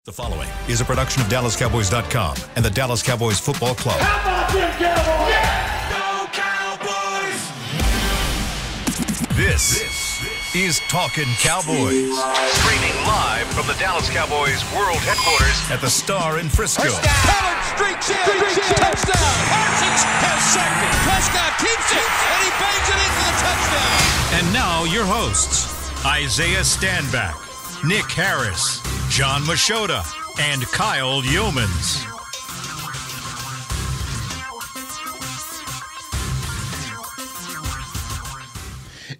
The following is a production of DallasCowboys.com and the Dallas Cowboys Football Club. How about them Cowboys? Yeah! Go Cowboys! This is Talkin Cowboys. Streaming live from the Dallas Cowboys World Headquarters at the Star in Frisco. Pollard streaks in. Touchdown. Parsons has sacked it. Prescott keeps it, and he bangs it in for the touchdown. And now your hosts, Isaiah Stanback, Nick Harris, John Machota, and Kyle Yeomans.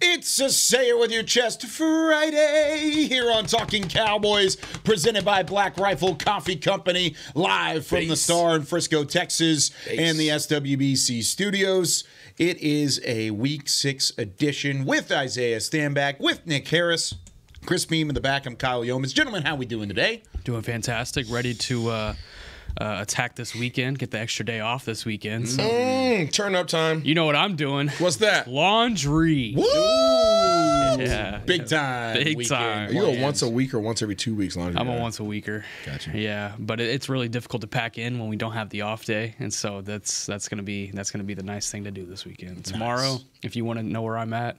It's a Say It With Your Chest Friday here on Talking Cowboys, presented by Black Rifle Coffee Company, live from the Star in Frisco, Texas, and the SWBC studios. It is a Week 6 edition with Isaiah Stanback, with Nick Harris, Chris Beam in the back. I'm Kyle Yeomans. Gentlemen, how we doing today? Doing fantastic. Ready to attack this weekend. Get the extra day off this weekend. So. Turn up time. You know what I'm doing? What's that? Laundry. Woo! Yeah. Big time. Big time. Are you a once a week or once every 2 weeks laundry? I'm a once a weeker. Gotcha. Yeah, but it's really difficult to pack in when we don't have the off day, and so that's gonna be the nice thing to do this weekend. Tomorrow, if you want to know where I'm at,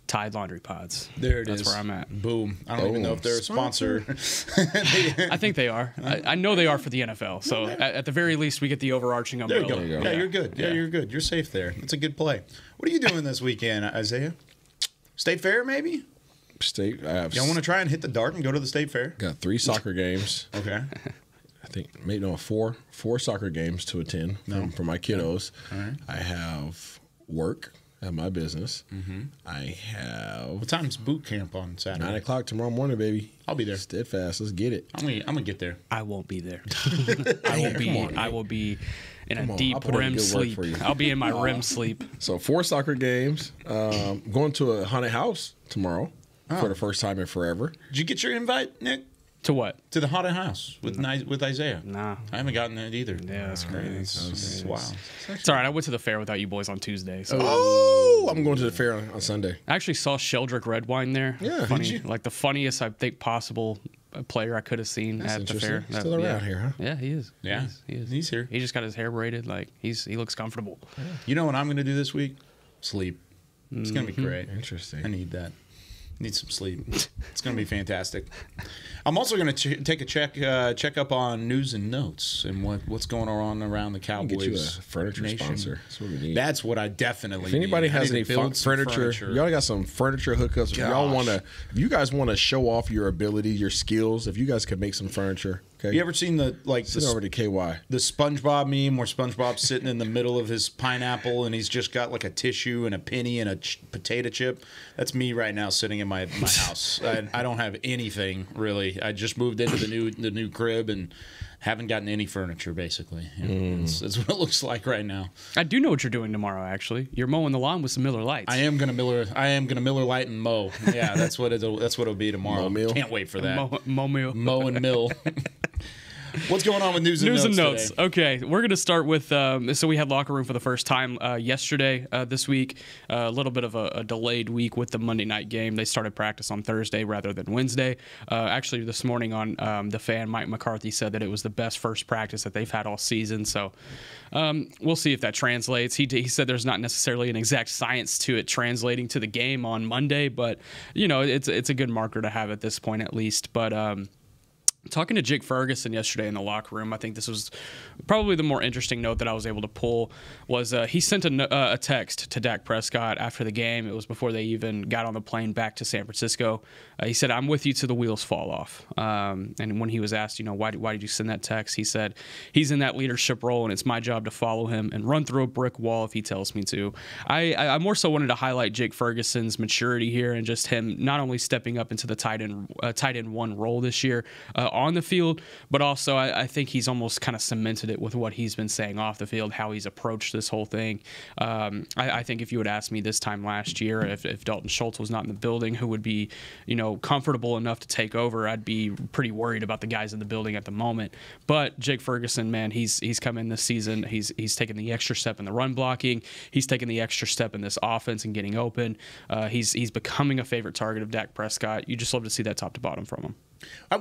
Tide Laundry Pods. There it is. That's where I'm at. Boom. I don't even know if they're a sponsor. I think they are. I know they are for the NFL. So at the very least, we get the overarching umbrella. There you go. Yeah, you're good. Yeah, you're good. You're safe there. It's a good play. What are you doing this weekend, Isaiah? State Fair, maybe? State. Y'all want to try and hit the dart and go to the State Fair? Got 3 soccer games. Okay. I think maybe four soccer games to attend for my kiddos. All right. I have work at my business. Mm-hmm. I have What time's boot camp on Saturday? 9 o'clock tomorrow morning, baby. I'll be there. Steadfast. Let's get it. I'm gonna get there. I won't be there. I will be in a deep I'll put in REM good work sleep. for you. I'll be in my REM sleep. So 4 soccer games. Going to a haunted house tomorrow for the first time in forever. Did you get your invite, Nick? To what? To the haunted house with Isaiah? Nah. I haven't gotten it either. Yeah, that's crazy. It's wild. It's all right. I went to the fair without you boys on Tuesday. So Oh, I'm going to the fair on Sunday. I actually saw Sheldrick Red Wine there. Yeah, funny, did you? like the funniest I think possible player I could have seen That's at the interesting. fair. Still around here, huh? Yeah, he is. Yeah, he is. he's here. He just got his hair braided. Like he looks comfortable. You know what I'm gonna do this week? Sleep. It's gonna be great. Interesting. I need that. Need some sleep. It's going to be fantastic. I'm also going to take a check up on news and notes and what's going on around the Cowboys. Get you a furniture nation. sponsor. That's what we need. That's what I definitely If anybody need. has I any need to build some furniture, y'all got some furniture hookups. If you guys want to show off your ability, your skills, if you guys could make some furniture, okay. You ever seen Send over to KY. the SpongeBob meme where SpongeBob's sitting in the middle of his pineapple and he's just got like a tissue and a penny and a potato chip? That's me right now sitting in my house. I don't have anything really. I just moved into the new crib and haven't gotten any furniture basically. That's what it looks like right now. I do know what you're doing tomorrow. Actually, you're mowing the lawn with some Miller Lights. I am gonna Miller Lite and mow. Yeah, that's what it'll be tomorrow. Mow meal? Can't wait for that. Mow and mill. What's going on with news and notes today? Okay, we're going to start with, so we had locker room for the first time yesterday this week. A little bit of a delayed week with the Monday night game. They started practice on Thursday rather than Wednesday. Actually, this morning on The Fan, Mike McCarthy said that it was the best first practice that they've had all season. So we'll see if that translates. He said there's not necessarily an exact science to it translating to the game on Monday, but, you know, it's a good marker to have at this point at least. But talking to Jake Ferguson yesterday in the locker room, I think this was probably the more interesting note that I was able to pull was he sent a text to Dak Prescott after the game. It was before they even got on the plane back to San Francisco. He said, "I'm with you till the wheels fall off." And when he was asked, why did you send that text? He said, "He's in that leadership role, and it's my job to follow him and run through a brick wall if he tells me to." I more so wanted to highlight Jake Ferguson's maturity here and just him not only stepping up into the tight end one role this year on the field, but also I think he's almost kind of cemented it with what he's been saying off the field, how he's approached this whole thing. I think if you had asked me this time last year, if Dalton Schultz was not in the building, who would be, comfortable enough to take over, I'd be pretty worried about the guys in the building at the moment. But Jake Ferguson, man, he's come in this season. He's taken the extra step in the run blocking. He's taken the extra step in this offense and getting open. He's becoming a favorite target of Dak Prescott. You just love to see that top to bottom from him.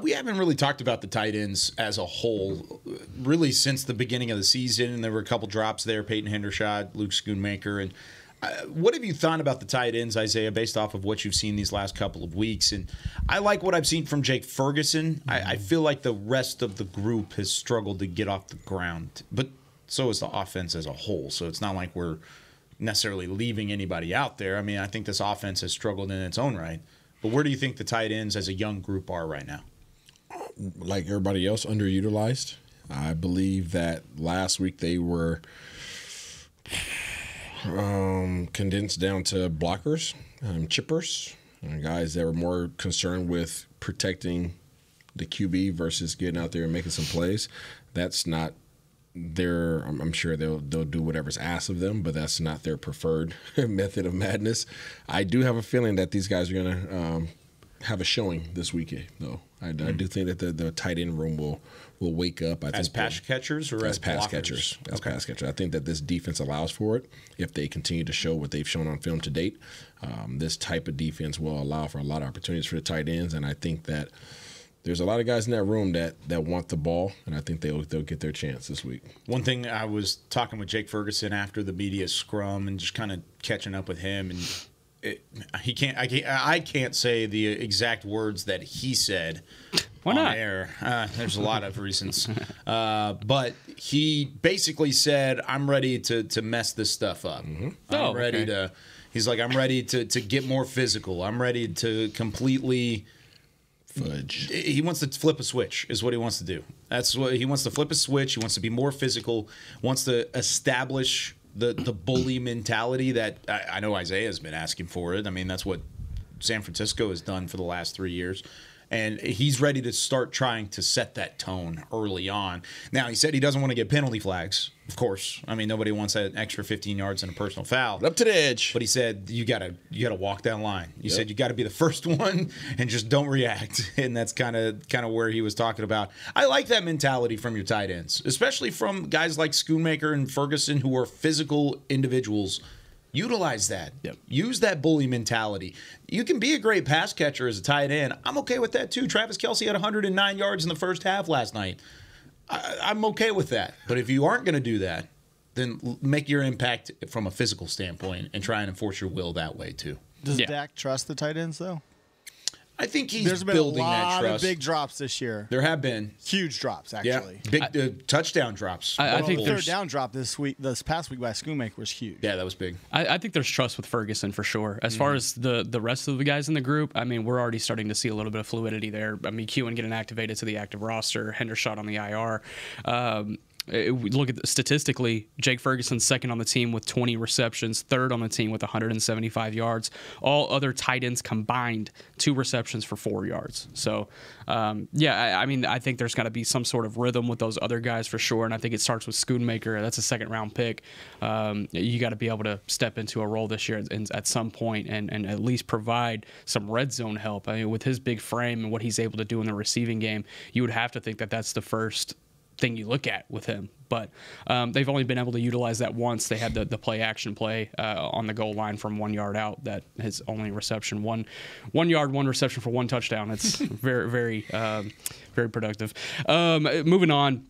We haven't really talked about the tight ends as a whole, really since the beginning of the season, and there were a couple drops there, Peyton Hendershot, Luke Schoonmaker. And what have you thought about the tight ends, Isaiah, based off of what you've seen these last couple of weeks? And I like what I've seen from Jake Ferguson. I feel like the rest of the group has struggled to get off the ground, but so is the offense as a whole. So it's not like we're necessarily leaving anybody out there. I mean, I think this offense has struggled in its own right. But where do you think the tight ends as a young group are right now? Like everybody else, underutilized. I believe that last week they were condensed down to blockers, chippers, guys that were more concerned with protecting the QB versus getting out there and making some plays. That's not their. I'm sure they'll do whatever's asked of them, but that's not their preferred method of madness. I do have a feeling that these guys are going to have a showing this weekend, though. I do think that the tight end room will wake up. I as think pass catchers or as pass blockers? catchers? As pass catchers. I think that this defense allows for it if they continue to show what they've shown on film to date. This type of defense will allow for a lot of opportunities for the tight ends, and I think that there's a lot of guys in that room that want the ball, and I think they'll get their chance this week. One thing, I was talking with Jake Ferguson after the media scrum and just kind of catching up with him, and I can't say the exact words that he said. Why not? On air. There's a lot of reasons, but he basically said, "I'm ready to mess this stuff up. I'm ready to." He's like, "I'm ready to get more physical. I'm ready to completely." Fudge. He wants to flip a switch, is what he wants to do. That's what he wants to flip a switch. He wants to be more physical, wants to establish the bully mentality that I know Isaiah's been asking for it. I mean, that's what San Francisco has done for the last 3 years. And he's ready to start trying to set that tone early on. Now, he said he doesn't want to get penalty flags, of course. I mean, nobody wants that extra 15 yards and a personal foul. Up to the edge. But he said you gotta walk that line. He said you got to be the first one and just don't react. And that's kind of where he was talking about. I like that mentality from your tight ends, especially from guys like Schoonmaker and Ferguson, who are physical individuals. Utilize that. Yep. Use that bully mentality. You can be a great pass catcher as a tight end. I'm okay with that too. Travis Kelce had 109 yards in the first half last night. I'm okay with that. But if you aren't going to do that, then make your impact from a physical standpoint and try and enforce your will that way too. Does Dak trust the tight ends though? I think he's There's been building a that lot trust. of big drops this year. There have been Huge drops, actually. big touchdown drops. I think the there's third down drop this past week by Schoonmaker was huge. Yeah, that was big. I think there's trust with Ferguson for sure. As far as the rest of the guys in the group, I mean, we're already starting to see a little bit of fluidity there. I mean, Kewen getting activated to the active roster, Hendershot on the IR. We look at statistically, Jake Ferguson's second on the team with 20 receptions, third on the team with 175 yards. All other tight ends combined, 2 receptions for 4 yards. So, I mean, I think there's got to be some sort of rhythm with those other guys for sure, and I think it starts with Schoonmaker. That's a second-round pick. You got to be able to step into a role this year at some point and at least provide some red zone help. I mean, with his big frame and what he's able to do in the receiving game, you would have to think that that's the first thing you look at with him, but they've only been able to utilize that once. They had the play action play on the goal line from 1 yard out. That his only reception, one yard, 1 reception for 1 touchdown. It's very, very, very productive. Moving on.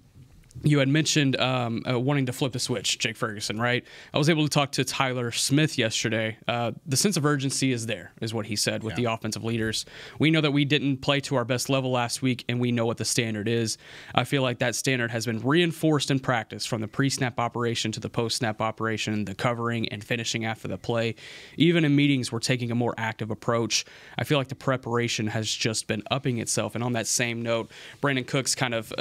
You had mentioned wanting to flip a switch, Jake Ferguson, right? I was able to talk to Tyler Smith yesterday. The sense of urgency is there, is what he said with the offensive leaders. We know that we didn't play to our best level last week, and we know what the standard is. I feel like that standard has been reinforced in practice from the pre-snap operation to the post-snap operation, the covering and finishing after the play. Even in meetings, we're taking a more active approach. I feel like the preparation has just been upping itself. And on that same note, Brandon Cooks kind of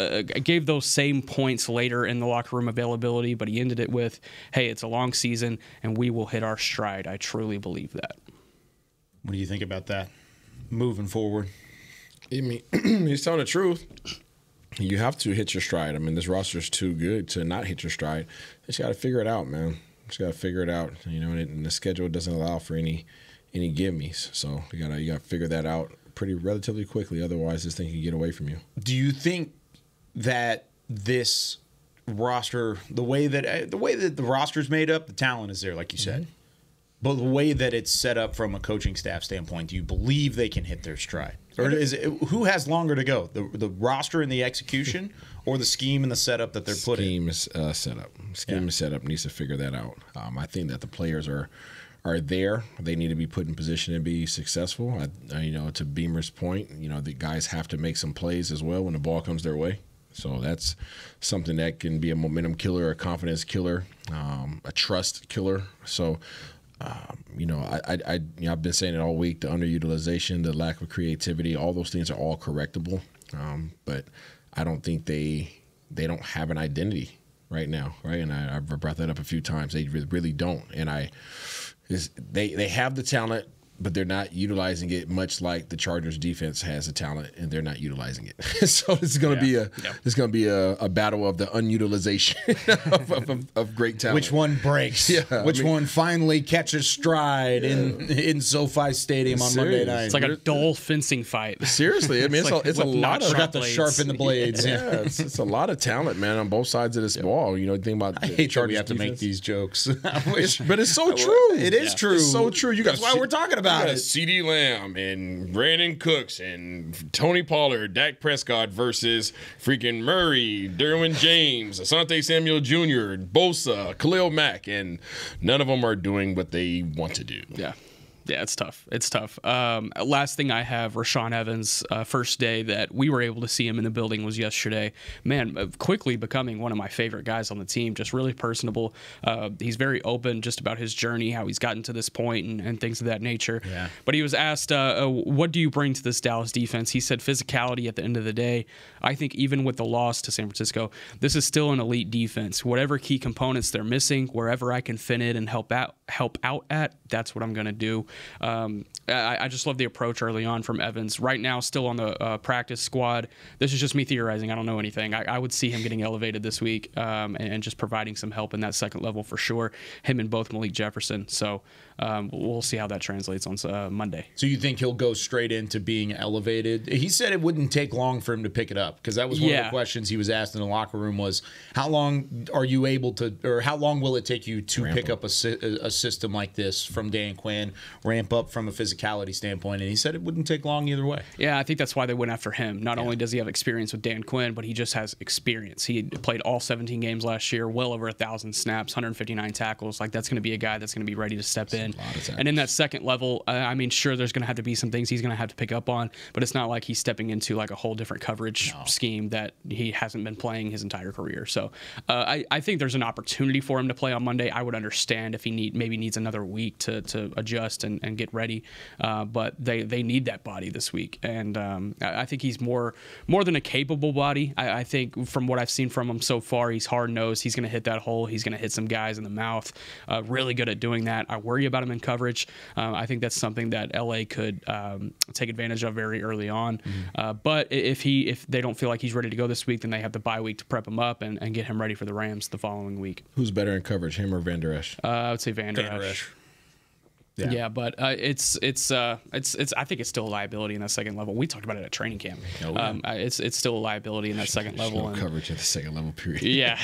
gave those same points later in the locker room availability, but he ended it with, hey, it's a long season and we will hit our stride. I truly believe that. What do you think about that moving forward? I mean, he's telling the truth. You have to hit your stride. I mean, this roster is too good to not hit your stride. You just got to figure it out, man. Just got to figure it out. You know, and the schedule doesn't allow for any give-me's. So you got to figure that out pretty relatively quickly. Otherwise, this thing can get away from you. Do you think that this roster, the way that the roster's made up, the talent is there, like you said. But the way that it's set up from a coaching staff standpoint, do you believe they can hit their stride? Or is it, who has longer to go? The roster and the execution, or the scheme and the setup that they're putting? Scheme is set up. Scheme is set up. Needs to figure that out. I think that the players are there. They need to be put in position to be successful. To Beamer's point, the guys have to make some plays as well when the ball comes their way. So that's something that can be a momentum killer, a confidence killer, a trust killer. So. I've been saying it all week, the underutilization, the lack of creativity, all those things are all correctable. But I don't think they don't have an identity right now, right? And I've brought that up a few times. They really don't. And they have the talent, but they're not utilizing it, much like the Chargers defense has the talent and they're not utilizing it. So it's going to be a battle of the unutilization of great talent. Which one breaks? Which one finally catches stride in SoFi Stadium on Monday night? It's like a dull fencing fight. Seriously, I mean, it's a lot of. Forgot to sharpen the blades. It's a lot of talent, man, on both sides of this ball. Think about. I hate that we have to make these jokes. But it's so true. It is true. It's so true. That's why we're talking about it. CeeDee Lamb and Brandon Cooks and Tony Pollard, Dak Prescott versus freaking Murray, Derwin James, Asante Samuel Jr., Bosa, Khalil Mack, and none of them are doing what they want to do. Yeah, it's tough. It's tough. Last thing I have, Rashaan Evans, first day that we were able to see him in the building was yesterday. Man, quickly becoming one of my favorite guys on the team, just really personable. He's very open just about his journey, how he's gotten to this point and things of that nature. Yeah. But he was asked, what do you bring to this Dallas defense? He said physicality at the end of the day. I think even with the loss to San Francisco, this is still an elite defense. Whatever key components they're missing, wherever I can fit in and help out at, that's what I'm going to do. I just love the approach early on from Evans. Right now, still on the practice squad. This is just me theorizing. I don't know anything. I would see him getting elevated this week and just providing some help in that second level for sure. Him and both Malik Jefferson. So we'll see how that translates on Monday. So you think he'll go straight into being elevated? He said it wouldn't take long for him to pick it up, because that was one of the questions he was asked in the locker room was, how long are you able to, or how long will it take you to pick up a system like this from Dan Quinn, ramp up from a physicality standpoint? And he said it wouldn't take long either way. Yeah, I think that's why they went after him. Not only does he have experience with Dan Quinn, but he just has experience. He played all 17 games last year, well over 1,000 snaps, 159 tackles. Like, that's going to be a guy that's going to be ready to step in. And in that second level, sure, there's going to have to be some things he's going to have to pick up on, but it's not like he's stepping into like a whole different coverage scheme that he hasn't been playing his entire career. So I think there's an opportunity for him to play on Monday. I would understand if he maybe needs another week to adjust and get ready, but they need that body this week. And I think he's more than a capable body. I think from what I've seen from him so far, he's hard-nosed. He's going to hit that hole. He's going to hit some guys in the mouth. Really good at doing that. I worry about him in coverage. I think that's something that LA could take advantage of very early on. But if they don't feel like he's ready to go this week, then they have the bye week to prep him up and get him ready for the Rams the following week. Who's better in coverage, him or Van Der Esch? I would say Van Der Esch. Yeah, but it's I think it's still a liability in that second level. We talked about it at training camp. It's still a liability in that second level. No coverage at the second level period. Yeah,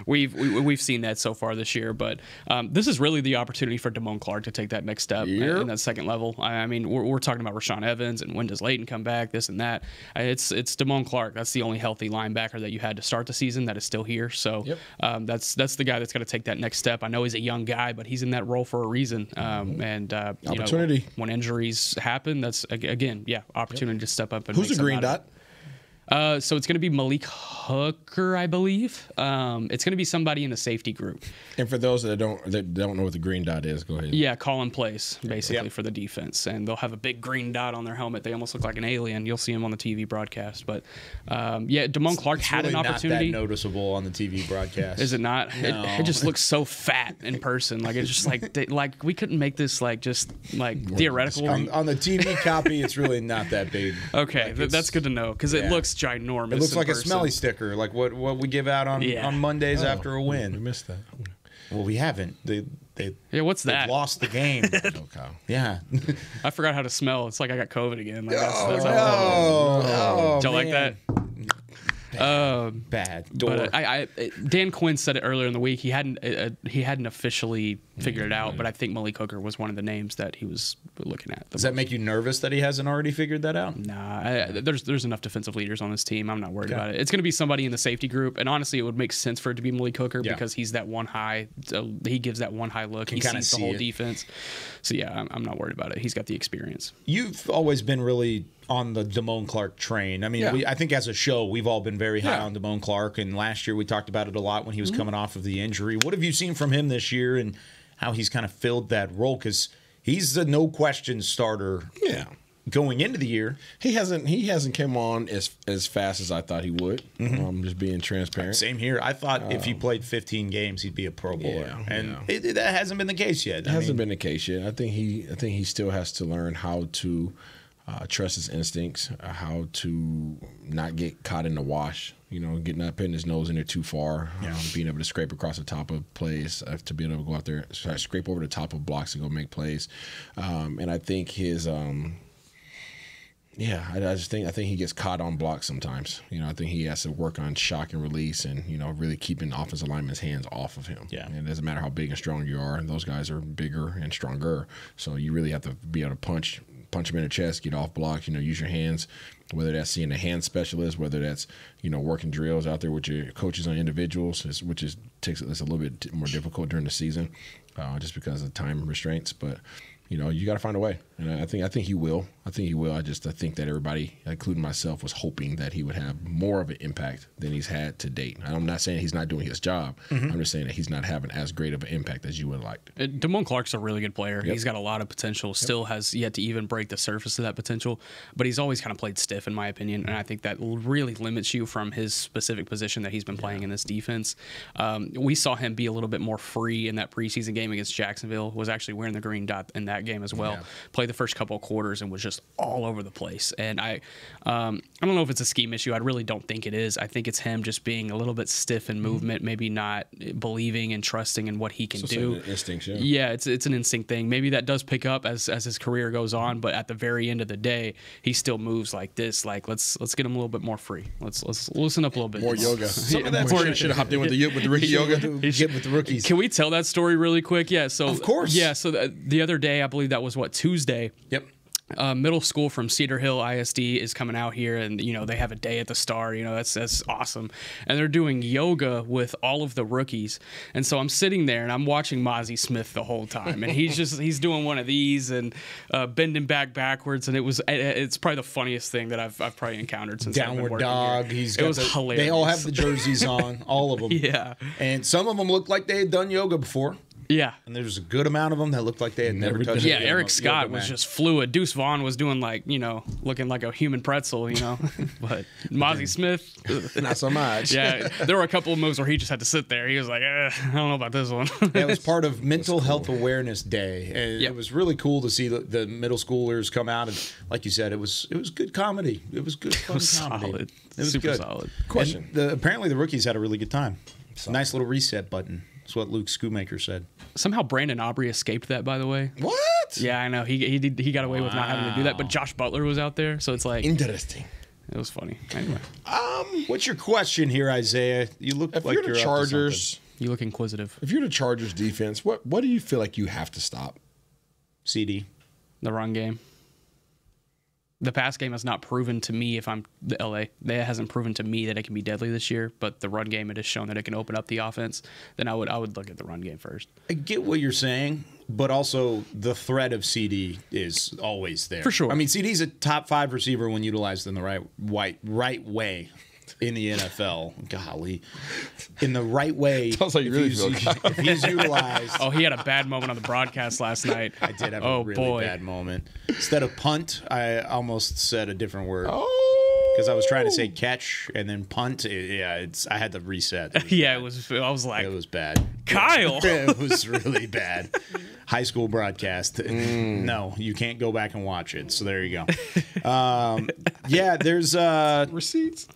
we've seen that so far this year. But this is really the opportunity for Damone Clark to take that next step in that second level. I mean, we're talking about Rashaan Evans and when does Leighton come back, this and that. It's Damone Clark. That's the only healthy linebacker that you had to start the season that is still here. So that's the guy that's going to take that next step. I know he's a young guy, but he's in that role for a reason. Opportunity. When injuries happen, that's again, opportunity to step up. And who's the green dot? So it's going to be Malik Hooker, I believe. It's going to be somebody in the safety group. And for those that don't know what the green dot is, go ahead. Yeah, call in plays basically for the defense, and they'll have a big green dot on their helmet. They almost look like an alien. You'll see them on the TV broadcast. But Damone Clark had really an opportunity. Not that noticeable on the TV broadcast. Is it not? No. It just looks so fat in person. Like it's just like we couldn't make this just theoretical. On the TV copy, it's really not that big. Okay, that's good to know because it looks ginormous. It looks like a smelly sticker, like what we give out on Mondays after a win. We missed that. Well, we haven't. What's that? Lost the game. Yeah. I forgot how to smell. It's like I got COVID again. Like that's don't like that. Bad. But Dan Quinn said it earlier in the week. He hadn't officially figured it out. But I think Malik Hooker was one of the names that he was looking at. Does that make you nervous that he hasn't already figured that out? Nah, there's enough defensive leaders on this team. I'm not worried about it. It's going to be somebody in the safety group, and honestly, it would make sense for it to be Malik Hooker because he's that one high. He gives that one high look. He sees the whole defense. So yeah, I'm not worried about it. He's got the experience. You've always been really on the Damone Clark train. I mean, I think as a show, we've all been very high on Damone Clark, and last year we talked about it a lot when he was coming off of the injury. What have you seen from him this year, and how he's kind of filled that role? Because he's the no question starter. Yeah. Going into the year, he hasn't come on as fast as I thought he would. Just being transparent. Same here. I thought if he played 15 games, he'd be a Pro Bowler, and that hasn't been the case yet. It hasn't been the case yet. I think he still has to learn how to trust his instincts, how to not get caught in the wash. Getting not putting his nose in there too far, being able to scrape across the top of plays, to be able to go out there, scrape over the top of blocks and go make plays. And I think his I think he gets caught on blocks sometimes. I think he has to work on shock and release and, really keeping offensive linemen's hands off of him. Yeah. And it doesn't matter how big and strong you are. Those guys are bigger and stronger. So you really have to be able to punch him in the chest, get off blocks, use your hands, whether that's seeing a hand specialist, whether that's, working drills out there with your coaches on individuals, it's a little bit more difficult during the season just because of time restraints. But you got to find a way, and I think he will. I think that everybody, including myself, was hoping that he would have more of an impact than he's had to date. I'm not saying he's not doing his job. I'm just saying that he's not having as great of an impact as you would have liked. Damone Clark's a really good player. He's got a lot of potential. Still has yet to even break the surface of that potential, but he's always kind of played stiff, in my opinion, and I think that really limits you from his specific position that he's been playing in this defense. We saw him be a little bit more free in that preseason game against Jacksonville. Was actually wearing the green dot in that game as well. Played the first couple of quarters and was just all over the place. And I don't know if it's a scheme issue. I really don't think it is. I think it's him just being a little bit stiff in movement, maybe not believing and trusting in what he can do. An instinct, it's an instinct thing. Maybe that does pick up as his career goes on, but at the very end of the day, he still moves like this. Like let's get him a little bit more free. Let's loosen up a little bit. More yoga. Some of that should have hopped in with the rookie yoga. Get with the rookies. Can we tell that story really quick? Yeah. So of course. Yeah. So the other day, I believe that was Tuesday. Yep. Middle school from Cedar Hill ISD is coming out here, and they have a day at the Star. That's awesome, and they're doing yoga with all of the rookies. And so I'm sitting there and I'm watching Mozzie Smith the whole time, and he's doing one of these and bending backwards, and it's probably the funniest thing that I've probably encountered since I've been downward working dog. Here. It was hilarious. They all have the jerseys on, all of them. Yeah, and some of them look like they had done yoga before. Yeah. And there's a good amount of them that looked like they had never touched it. Yeah, Eric Scott was just fluid. Deuce Vaughn was doing looking like a human pretzel, But Mozzie Smith, not so much. Yeah, there were a couple of moves where he just had to sit there. He was like, I don't know about this one. It was part of Mental Health Awareness Day. And it was really cool to see the middle schoolers come out. And like you said, it was good comedy. It was good fun comedy. Solid. It was super good. solid. Question. Apparently the rookies had a really good time. Nice little reset button. That's what Luke Schoonmaker said. Somehow Brandon Aubrey escaped that, by the way. What? Yeah, I know. He got away with not having to do that, but Josh Butler was out there, so it's like interesting. It was funny. Anyway, what's your question here, Isaiah? You look if like you're you're the up to Chargers. you look inquisitive. If you're the Chargers defense, what do you feel like you have to stop? CD. The run game. The pass game has not proven to me, if I'm the LA, it hasn't proven to me that it can be deadly this year, but the run game, it has shown that it can open up the offense. Then I would look at the run game first. I get what you're saying, but also the threat of CD is always there. For sure. I mean, CD's a top 5 receiver when utilized in the right way in the NFL. Golly. In the right way. Sounds like you really feel if he's utilized. Oh, he had a bad moment on the broadcast last night. I did have a really bad moment. Instead of punt, I almost said a different word. Because I was trying to say catch and then punt. I had to reset. Yeah, it was. I was like, it was bad. Kyle. It was really bad. High school broadcast. No, you can't go back and watch it. So there you go. There's receipts.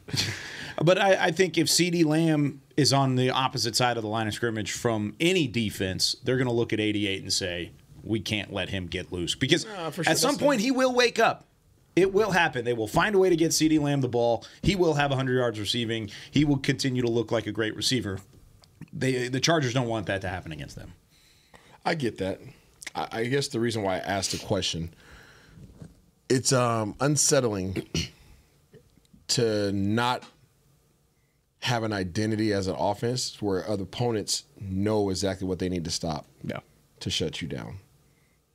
But I think if CeeDee Lamb is on the opposite side of the line of scrimmage from any defense, they're going to look at 88 and say, we can't let him get loose. Because at some point, he will wake up. It will happen. They will find a way to get CeeDee Lamb the ball. He will have 100 yards receiving. He will continue to look like a great receiver. The Chargers don't want that to happen against them. I get that. I guess the reason why I asked the question, it's unsettling to not have an identity as an offense where other opponents know exactly what they need to stop to shut you down.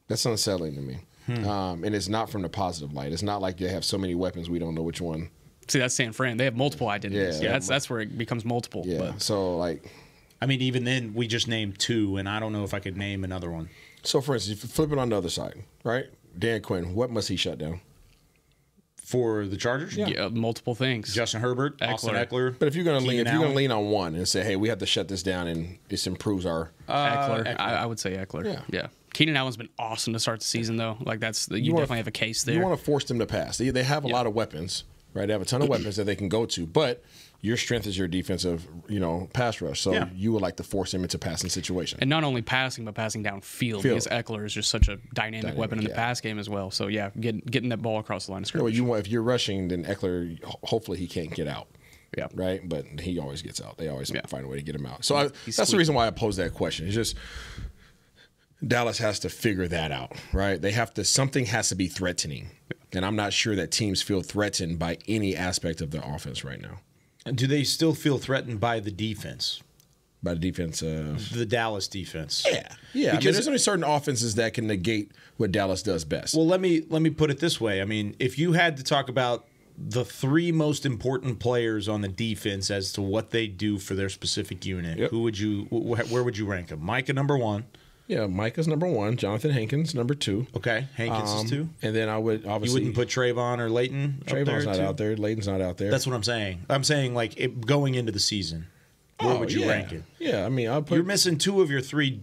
That's unsettling to me. And it's not from the positive light. It's not like they have so many weapons we don't know which one. See, that's San Fran. They have multiple identities. Yeah, that's where it becomes multiple. Yeah, but. so like... I mean, even then, we just named 2, and I don't know if I could name another one. So, for instance, if you flip it on the other side, right? Dan Quinn, what must he shut down? For the Chargers? Yeah, multiple things. Justin Herbert, Austin Eckler. But if you're going to lean on one and say, hey, we have to shut this down and this improves our... Eckler. I would say Eckler. Yeah. Keenan Allen's been awesome to start the season, though. Like, you definitely have a case there. You want to force them to pass. They have a lot of weapons, right? They have a ton of weapons that they can go to, but... Your strength is your defensive, pass rush. So you would like to force him into passing situation. And not only passing, but passing downfield because Eckler is just such a dynamic weapon in the pass game as well. So, getting that ball across the line of scrimmage. If you're rushing, then Eckler, hopefully he can't get out. Yeah. Right? But he always gets out. They always find a way to get him out. So that's the reason why I posed that question. It's just Dallas has to figure that out, right? Something has to be threatening. And I'm not sure that teams feel threatened by any aspect of their offense right now. Do they still feel threatened by the defense? By the defense of... The Dallas defense. Yeah. Because there's only certain offenses that can negate what Dallas does best. Well, let me put it this way. I mean, if you had to talk about the 3 most important players on the defense as to what they do for their specific unit, where would you rank them? Micah, number 1. Yeah, Micah's number 1. Jonathan Hankins, number 2. Okay, Hankins is 2. And then I would obviously... You wouldn't put Trayvon or Leighton Trayvon's not out there. Leighton's not out there. That's what I'm saying. I'm saying, like, going into the season, where would you rank it? Yeah, I mean, I'll put... You're missing 2 of your 3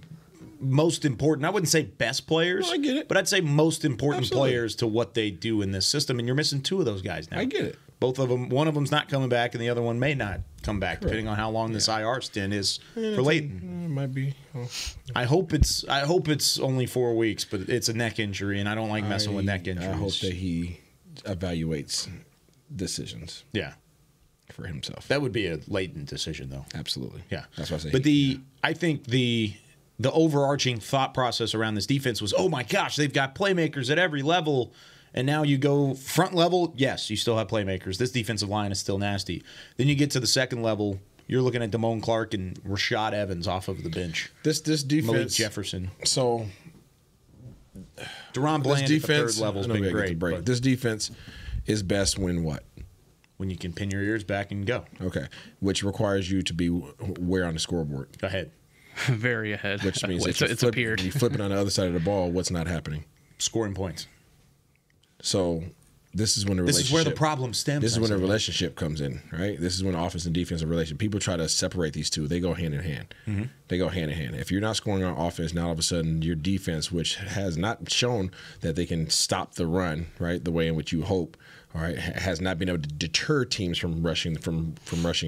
most important... I wouldn't say best players. No, I get it. But I'd say most important players to what they do in this system, and you're missing 2 of those guys now. I get it. Both of them, one of them's not coming back, and the other one may not come back, depending on how long this IR stint is for Leighton. It might be. I hope it's only 4 weeks, but it's a neck injury, and I don't like messing with neck injuries. I hope that he evaluates decisions. Yeah, for himself. That would be a Leighton decision, though. Absolutely. Yeah, that's what I say. But I think the overarching thought process around this defense was, oh my gosh, they've got playmakers at every level. And now you go front level, yes, you still have playmakers. This defensive line is still nasty. Then you get to the second level, you're looking at Damone Clark and Rashad Evans off of the bench. This defense, Malik Jefferson. So Deron Bland at the third level has been great. But this defense is best when what? When you can pin your ears back and go. Okay, which requires you to be where on the scoreboard? Ahead. Very ahead. Which means it's appeared. When you flip it on the other side of the ball, what's not happening? Scoring points. So this is when the relationship. This is where the problem stems. This is when the relationship comes in, right? This is when offense and defensive relationship. People try to separate these two. They go hand in hand. Mm-hmm. They go hand in hand. If you're not scoring on offense, now all of a sudden your defense, which has not shown that they can stop the run, right, the way in which you hope, all right, has not been able to deter teams from rushing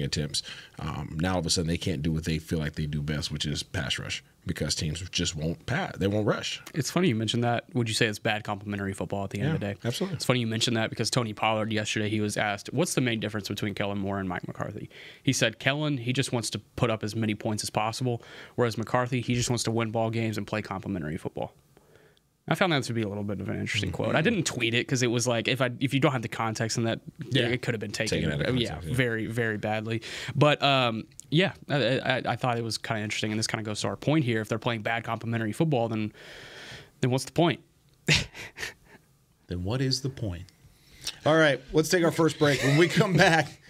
attempts. Now all of a sudden they can't do what they feel like they do best, which is pass rush, because teams just won't pass. They won't rush. It's funny you mentioned that. Would you say it's bad complimentary football at the end of the day? Absolutely. It's funny you mentioned that because Tony Pollard yesterday, he was asked, what's the main difference between Kellen Moore and Mike McCarthy? He said Kellen, he just wants to put up as many points as possible, whereas McCarthy, he just wants to win ball games and play complimentary football. I found that to be a little bit of an interesting quote. I didn't tweet it because it was like if you don't have the context in that, it could have been taken out of context, very, very badly. But I thought it was kind of interesting, and this kind of goes to our point here. If they're playing bad complimentary football, then what's the point? Then what is the point? All right, let's take our first break. When we come back,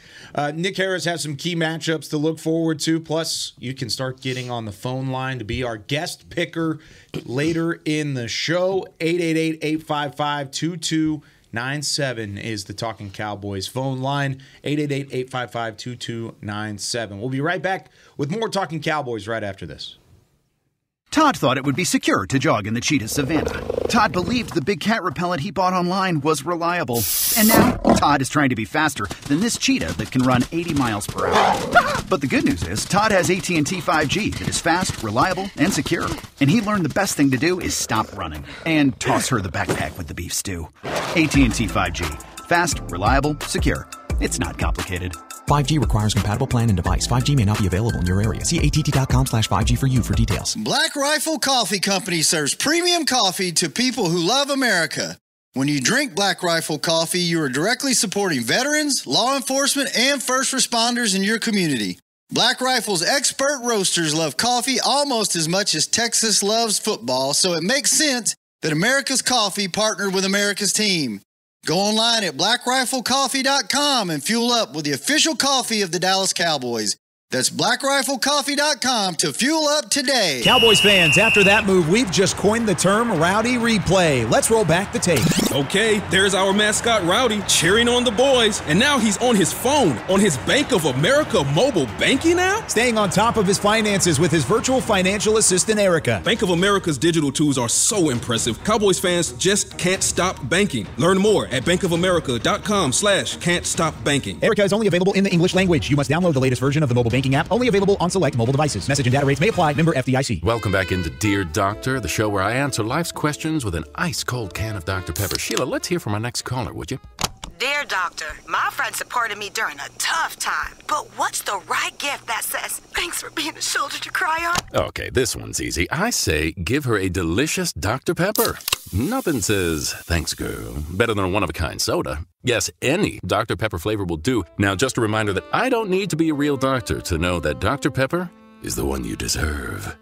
Nick Harris has some key matchups to look forward to. Plus, you can start getting on the phone line to be our guest picker later in the show. 888-855-2297 is the Talkin Cowboys phone line. 888-855-2297. We'll be right back with more Talkin Cowboys right after this. Todd thought it would be secure to jog in the cheetah savanna. Todd believed the big cat repellent he bought online was reliable. And now, Todd is trying to be faster than this cheetah that can run 80 miles per hour. But the good news is, Todd has AT&T 5G that is fast, reliable, and secure. And he learned the best thing to do is stop running and toss her the backpack with the beef stew. AT&T 5G. Fast, reliable, secure. It's not complicated. 5G requires compatible plan and device. 5G may not be available in your area. See att.com/5G for you for details. Black Rifle Coffee Company serves premium coffee to people who love America. When you drink Black Rifle coffee, you are directly supporting veterans, law enforcement, and first responders in your community. Black Rifle's expert roasters love coffee almost as much as Texas loves football, so it makes sense that America's Coffee partnered with America's team. Go online at blackriflecoffee.com and fuel up with the official coffee of the Dallas Cowboys. That's blackriflecoffee.com to fuel up today. Cowboys fans, after that move, we've just coined the term Rowdy Replay. Let's roll back the tape. Okay, there's our mascot Rowdy cheering on the boys. And now he's on his phone, on his Bank of America mobile banking app? Staying on top of his finances with his virtual financial assistant, Erica. Bank of America's digital tools are so impressive. Cowboys fans just can't stop banking. Learn more at bankofamerica.com/can't-stop-banking. Erica is only available in the English language. You must download the latest version of the mobile banking app, only available on select mobile devices. Message and data rates may apply. Member FDIC. Welcome back into Dear Doctor, the show where I answer life's questions with an ice-cold can of Dr. Pepper. Sheila, let's hear from our next caller, would you? Dear Doctor, my friend supported me during a tough time, but what's the right gift that says, thanks for being a shoulder to cry on? Okay, this one's easy. I say give her a delicious Dr. Pepper. Nothing says, thanks, girl, better than a one-of-a-kind soda. Yes, any Dr. Pepper flavor will do. Now, just a reminder that I don't need to be a real doctor to know that Dr. Pepper is the one you deserve.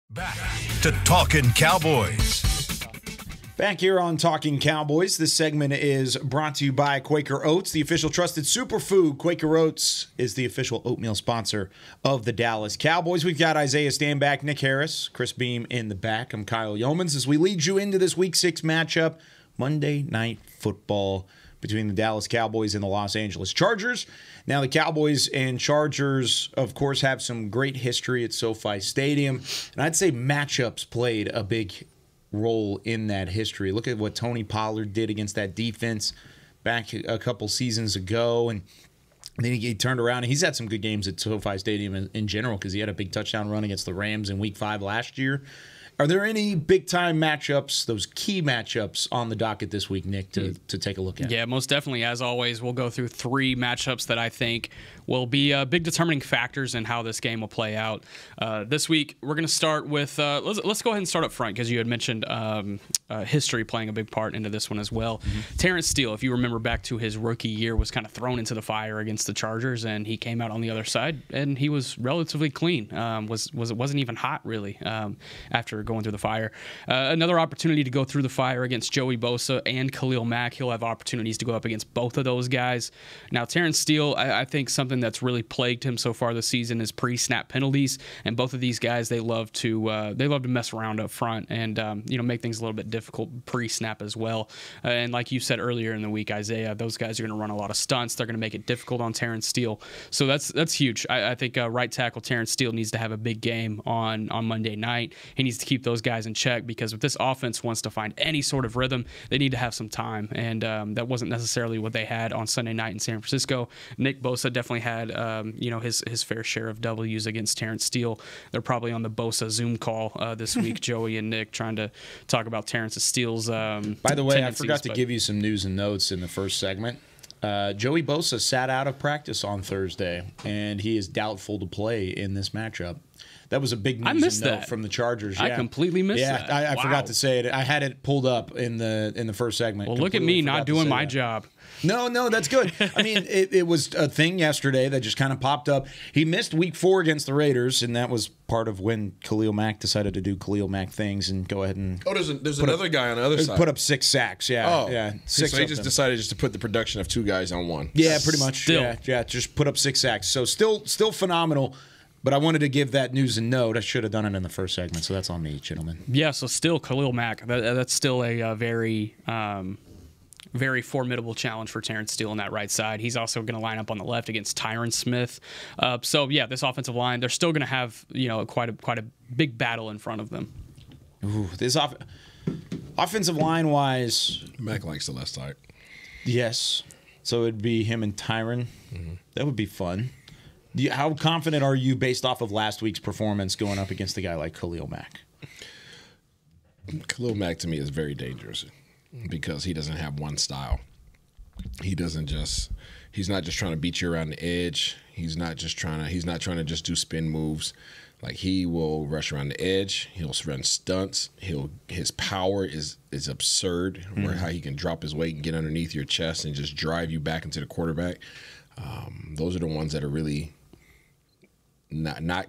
Back to Talkin Cowboys. Back here on Talking Cowboys, this segment is brought to you by Quaker Oats, the official trusted superfood. Quaker Oats is the official oatmeal sponsor of the Dallas Cowboys. We've got Isaiah Stanback, Nick Harris, Chris Beam in the back. I'm Kyle Yeomans as we lead you into this Week 6 matchup, Monday Night Football between the Dallas Cowboys and the Los Angeles Chargers. Now, the Cowboys and Chargers, of course, have some great history at SoFi Stadium, and I'd say matchups played a big role in that history. Look at what Tony Pollard did against that defense back a couple seasons ago, and then he turned around and he's had some good games at SoFi Stadium in general because he had a big touchdown run against the Rams in Week 5 last year. Are there any big-time matchups, those key matchups on the docket this week, Nick, to take a look at? Yeah, most definitely. As always, we'll go through 3 matchups that I think will be big determining factors in how this game will play out. This week, we're going to start with let's go ahead and start up front because you had mentioned history playing a big part into this one as well. Mm-hmm. Terrence Steele, if you remember back to his rookie year, was kind of thrown into the fire against the Chargers, and he came out on the other side, and he was relatively clean. Wasn't even hot, really, after going through the fire. Another opportunity to go through the fire against Joey Bosa and Khalil Mack. He'll have opportunities to go up against both of those guys. Now, Terrence Steele, I think something that's really plagued him so far this season is pre-snap penalties, and both of these guys they love to mess around up front and make things a little bit difficult pre-snap as well. And like you said earlier in the week, Isaiah, those guys are going to run a lot of stunts. They're going to make it difficult on Terrence Steele. So that's huge. I think right tackle Terrence Steele needs to have a big game on Monday night. He needs to keep those guys in check because if this offense wants to find any sort of rhythm, they need to have some time. And that wasn't necessarily what they had on Sunday night in San Francisco. Nick Bosa definitely had his fair share of W's against Terrence Steele. They're probably on the Bosa Zoom call this week, Joey and Nick, trying to talk about Terrence Steele's By the way, I forgot to give you some news and notes in the first segment. Joey Bosa sat out of practice on Thursday, and he is doubtful to play in this matchup. That was a big news and note from the Chargers. Yeah. I completely missed that. I forgot to say it. I had it pulled up in the first segment. Well, look at me not doing my job. No, that's good. I mean, it was a thing yesterday that just kind of popped up. He missed Week 4 against the Raiders, and that was part of when Khalil Mack decided to do Khalil Mack things and go ahead and there's another guy on the other side. Put up 6 sacks. Yeah, yeah. So he just decided to put the production of 2 guys on one. Yeah, pretty much. Yeah, just put up 6 sacks. So still phenomenal. But I wanted to give that news and note. I should have done it in the first segment, so that's on me, gentlemen. Yeah, so still Khalil Mack. That's still a very formidable challenge for Terrence Steele on that right side. He's also going to line up on the left against Tyron Smith. So yeah, this offensive line, they're still going to have quite a big battle in front of them. Ooh, this offensive line wise, Mack likes the left side. Yes, so it'd be him and Tyron. Mm-hmm. That would be fun. How confident are you based off of last week's performance going up against a guy like Khalil Mack? Khalil Mack to me is very dangerous because he doesn't have one style. He doesn't just. He's not just trying to beat you around the edge. He's not trying to just do spin moves. Like, he will rush around the edge. He'll run stunts. His power is absurd. Where how he can drop his weight and get underneath your chest and just drive you back into the quarterback. Those are the ones that are really not.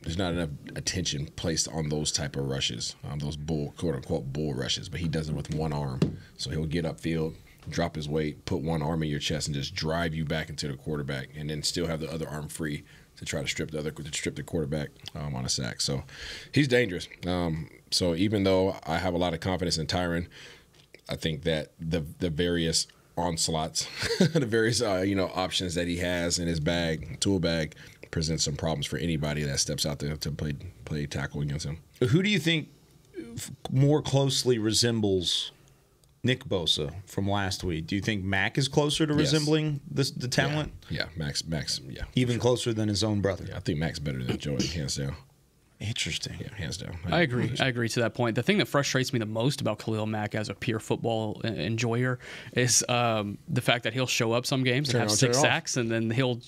There's not enough attention placed on those type of rushes, those quote unquote bull rushes. But he does it with one arm. So he'll get upfield, drop his weight, put one arm in your chest, and just drive you back into the quarterback, and then still have the other arm free to try to strip the quarterback on a sack. So he's dangerous. So even though I have a lot of confidence in Tyron, I think that the various onslaughts, the various options that he has in his tool bag, presents some problems for anybody that steps out there to play tackle against him. Who do you think more closely resembles Nick Bosa from last week? Do you think Mac is closer to resembling the talent? Yeah, Max, yeah. Even closer than his own brother? Yeah, I think Mac's better than Joey, hands down. Interesting. Yeah, hands down. I agree. I agree to that point. The thing that frustrates me the most about Khalil Mack as a pure football enjoyer is the fact that he'll show up some games and have 6 sacks, and then he'll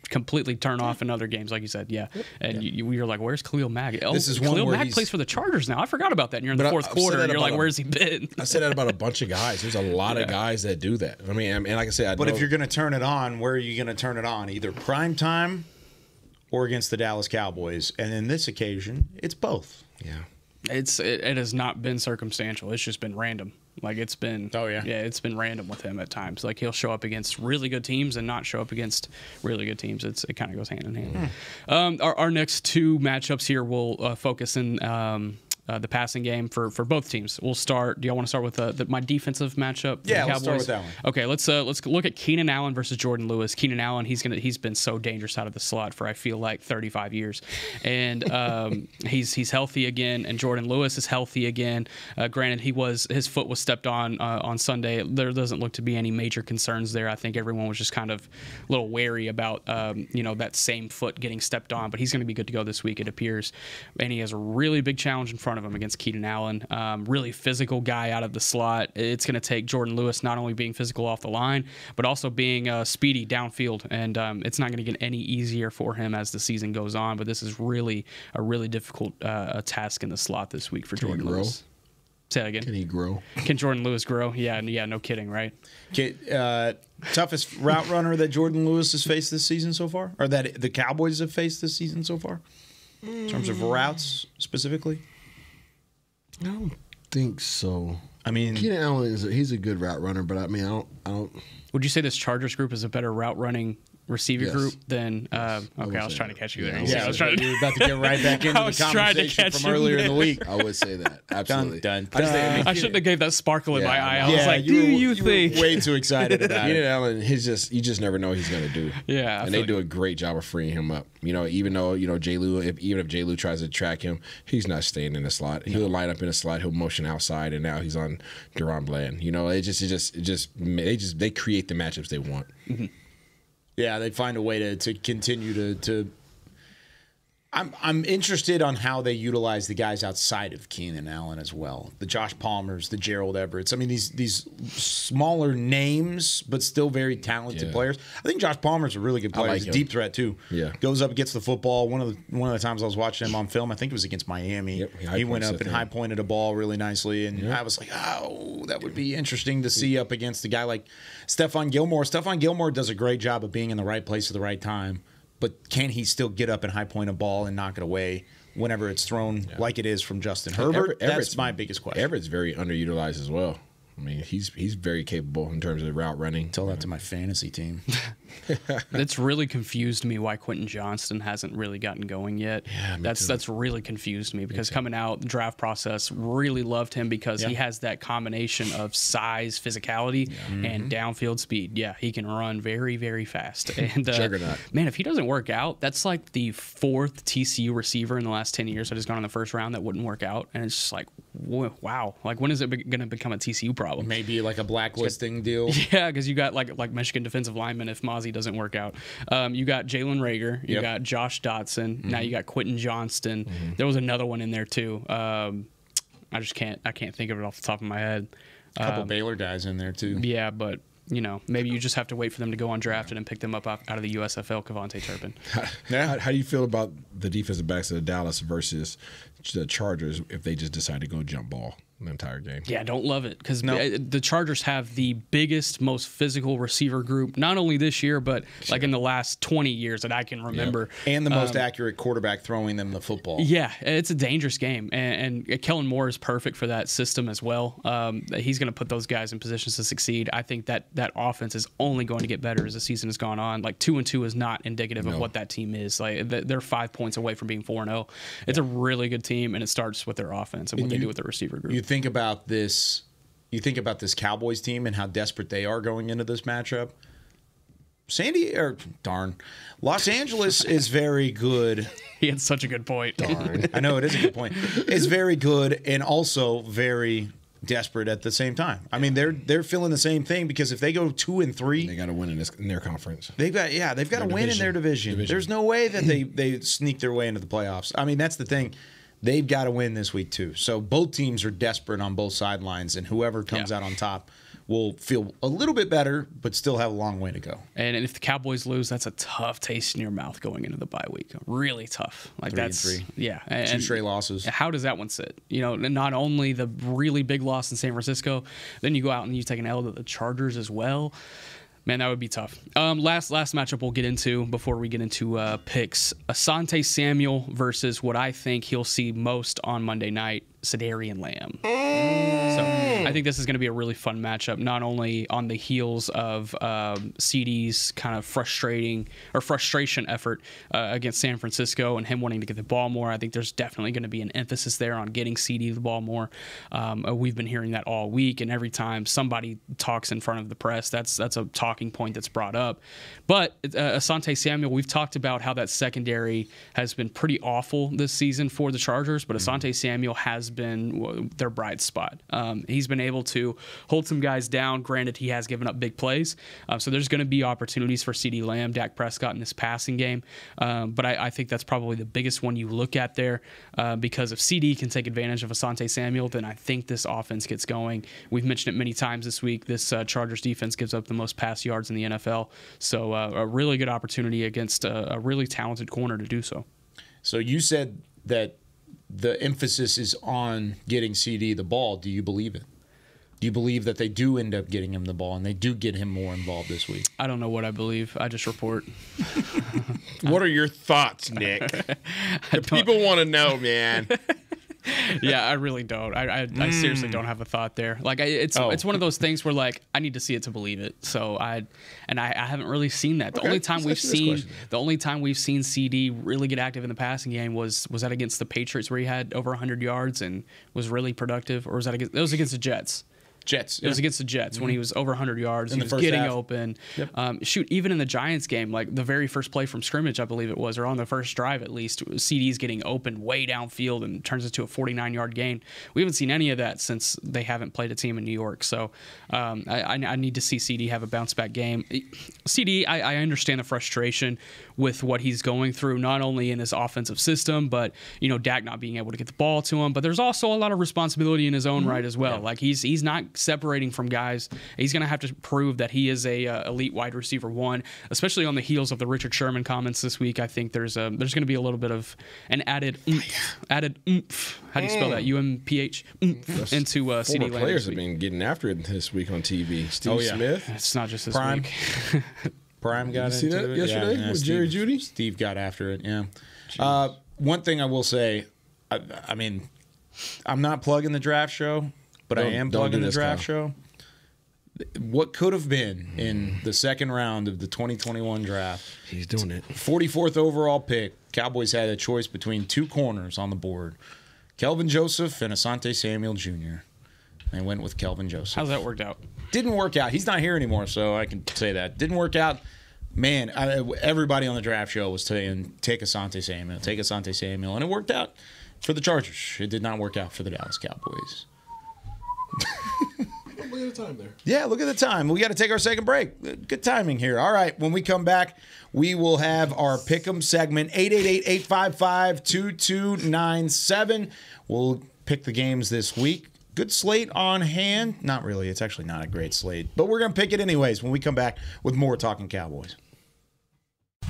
completely turn off in other games, like you said. Yeah. And you're like, where's Khalil Mack? Oh, Khalil Mack plays for the Chargers now. I forgot about that. And you're in the fourth quarter, and you're like, where's he been? I said that about a bunch of guys. There's a lot of guys that do that. I mean, and like I said, if you're going to turn it on, where are you going to turn it on? Either prime time or against the Dallas Cowboys. And in this occasion, it's both. Yeah. It has not been circumstantial. It's just been random. Like, it's been it's been random with him at times. Like, he'll show up against really good teams and not show up against really good teams. It kind of goes hand in hand. Our next 2 matchups here will focus in the passing game for both teams. We'll start. Do y'all want to start with my defensive matchup? Yeah, let's start with that one. Okay, let's look at Keenan Allen versus Jordan Lewis. Keenan Allen, he's been so dangerous out of the slot for I feel like 35 years, and he's healthy again, and Jordan Lewis is healthy again. Granted, his foot was stepped on Sunday. There doesn't look to be any major concerns there. I think everyone was just kind of a little wary about that same foot getting stepped on, but he's going to be good to go this week, it appears, and he has a really big challenge in front of him against Keenan Allen. Really physical guy out of the slot. It's going to take Jordan Lewis not only being physical off the line, but also being speedy downfield. And it's not going to get any easier for him as the season goes on. But this is really a really difficult task in the slot this week for Jordan Lewis. Say that again. Can he grow? Can Jordan Lewis grow? Yeah, no kidding, right? Toughest route runner that Jordan Lewis has faced this season so far? Or that the Cowboys have faced this season so far? In terms of routes specifically? I don't think so. I mean, Keenan Allen he's a good route runner, but I mean, I don't. Would you say this Chargers group is a better route running receiver group than? Okay, I was trying to catch you there. Yeah, I was trying to. You were about to get right back into the conversation from earlier in the week. I would say that absolutely. Dun. I shouldn't have gave that sparkle in my eye. I was like, you think? Were way too excited about it. Keenan Allen, you just never know what he's going to do. Yeah, and they do a great job of freeing him up. Even though J. Lou, even if J. Lou tries to track him, he's not staying in the slot. He'll line up in the slot. He'll motion outside, and now he's on Deron Bland. They create the matchups they want. Mm-hmm. Yeah, they find a way to continue to. I'm interested on how they utilize the guys outside of Keenan Allen as well. The Josh Palmers, the Gerald Everetts. I mean, these smaller names, but still very talented players. I think Josh Palmer's a really good player. He's a deep threat too. Yeah, goes up, gets the football. One of the times I was watching him on film, I think it was against Miami. Yep, he went up and high pointed a ball really nicely, and I was like, oh, that would be interesting to see up against a guy like Stephon Gilmore. Stephon Gilmore does a great job of being in the right place at the right time. But can he still get up and high point a ball and knock it away whenever it's thrown like it is from Justin Herbert? That's my biggest question. Everett's very underutilized as well. I mean, he's very capable in terms of route running. Tell that to my fantasy team. It's really confused me why Quentin Johnston hasn't really gotten going yet. Yeah, that's really confused me because coming out the draft process, really loved him because he has that combination of size, physicality, and downfield speed. Yeah, he can run very, very fast. And Juggernaut. Man, if he doesn't work out, that's like the 4th TCU receiver in the last 10 years that has gone in the first round that wouldn't work out. And it's just like, wow. Like, when is it going to become a TCU problem? Maybe like a blacklisting deal. Yeah, because you got like Michigan defensive lineman if Mozzie doesn't work out. You got Jalen Reagor. You got Josh Dotson. Now you got Quentin Johnston. There was another one in there too. I can't think of it off the top of my head. A couple Baylor guys in there too. Yeah, but maybe you just have to wait for them to go undrafted and pick them up out of the USFL, Kevontae Turpin. How do you feel about the defensive backs of the Dallas versus the Chargers if they just decide to go jump ball the entire game? Yeah, I don't love it because the Chargers have the biggest, most physical receiver group, not only this year, but like in the last 20 years that I can remember. Yep. And the most accurate quarterback throwing them the football. Yeah, it's a dangerous game. And Kellen Moore is perfect for that system as well. He's going to put those guys in positions to succeed. I think that offense is only going to get better as the season has gone on. Like 2-2 is not indicative of what that team is. Like they're 5 points away from being 4-0. It's a really good team, and it starts with their offense and what they do with their receiver group. You think about this Cowboys team and how desperate they are going into this matchup. Los Angeles is very good. He had such a good point. Darn. I know, it is a good point. It's very good and also very desperate at the same time. I mean, they're feeling the same thing because if they go 2-3, they got to win in their conference. They've got to win in their division. There's no way that they sneak their way into the playoffs. I mean, that's the thing. They've got to win this week too. So both teams are desperate on both sidelines, and whoever comes out on top will feel a little bit better, but still have a long way to go. And if the Cowboys lose, that's a tough taste in your mouth going into the bye week. Really tough. Like 3-3. Yeah. Two straight losses. How does that one sit? Not only the really big loss in San Francisco, then you go out and you take an L to the Chargers as well. Man, that would be tough. Last matchup we'll get into before we get into picks. Asante Samuel versus what I think he'll see most on Monday night, Sedarian Lamb. So I think this is going to be a really fun matchup, not only on the heels of CD's kind of frustration effort against San Francisco and him wanting to get the ball more. I think there's definitely going to be an emphasis there on getting CD the ball more. We've been hearing that all week, and every time somebody talks in front of the press, that's a talking point that's brought up. But Asante Samuel, we've talked about how that secondary has been pretty awful this season for the Chargers, but Asante Samuel has been their bright spot. He's been able to hold some guys down. Granted, he has given up big plays. So there's going to be opportunities for CeeDee Lamb, Dak Prescott in this passing game. But I think that's probably the biggest one you look at there because if CD can take advantage of Asante Samuel, then I think this offense gets going. We've mentioned it many times this week. This Chargers defense gives up the most pass yards in the NFL. So a really good opportunity against a really talented corner to do so. So you said that the emphasis is on getting CD the ball. Do you believe it? Do you believe that they do end up getting him the ball and they do get him more involved this week? I don't know what I believe. I just report. What are your thoughts, Nick? The people want to know, man. Yeah, I really don't. I seriously don't have a thought there. Like it's one of those things where like I need to see it to believe it. So I haven't really seen that. The only time we've seen CD really get active in the passing game was that against the Patriots where he had over 100 yards and was really productive, or was that against? It was against the Jets. It was against the Jets when he was over 100 yards. He was getting open. Yep. Even in the Giants game, like the very first play from scrimmage, I believe it was, or on the first drive at least, CD's getting open way downfield and turns into a 49-yard gain. We haven't seen any of that since they haven't played a team in New York. So I need to see CD have a bounce-back game. CD, I understand the frustration with what he's going through, not only in his offensive system, but Dak not being able to get the ball to him. But there's also a lot of responsibility in his own right as well. Yeah. Like he's not separating from guys. He's going to have to prove that he is a elite wide receiver one, especially on the heels of the Richard Sherman comments this week. I think there's going to be a little bit of an added oomph. How do you spell that? UMPH into CD Lamb. Players have been getting after it this week on TV. Steve Smith. It's not just this Prime. week. Prime got into it yesterday with Jerry Jeudy. Steve got after it. Yeah. One thing I will say, I mean, I'm not plugging the draft show, but I am plugging the draft show. What could have been in the second round of the 2021 draft? He's doing it. 44th overall pick. Cowboys had a choice between two corners on the board, Kelvin Joseph and Asante Samuel Jr. They went with Kelvin Joseph. How's that worked out? Didn't work out. He's not here anymore, so I can say that. Didn't work out. Man, everybody on the draft show was saying, take Asante Samuel, and it worked out for the Chargers. It did not work out for the Dallas Cowboys. Look at the time there. Yeah, look at the time. We got to take our second break. Good timing here. All right, when we come back, we will have our Pick'em segment, 888-855-2297. We'll pick the games this week. good slate on hand. Not really. It's actually not a great slate. But we're going to pick it anyways when we come back with more Talking Cowboys.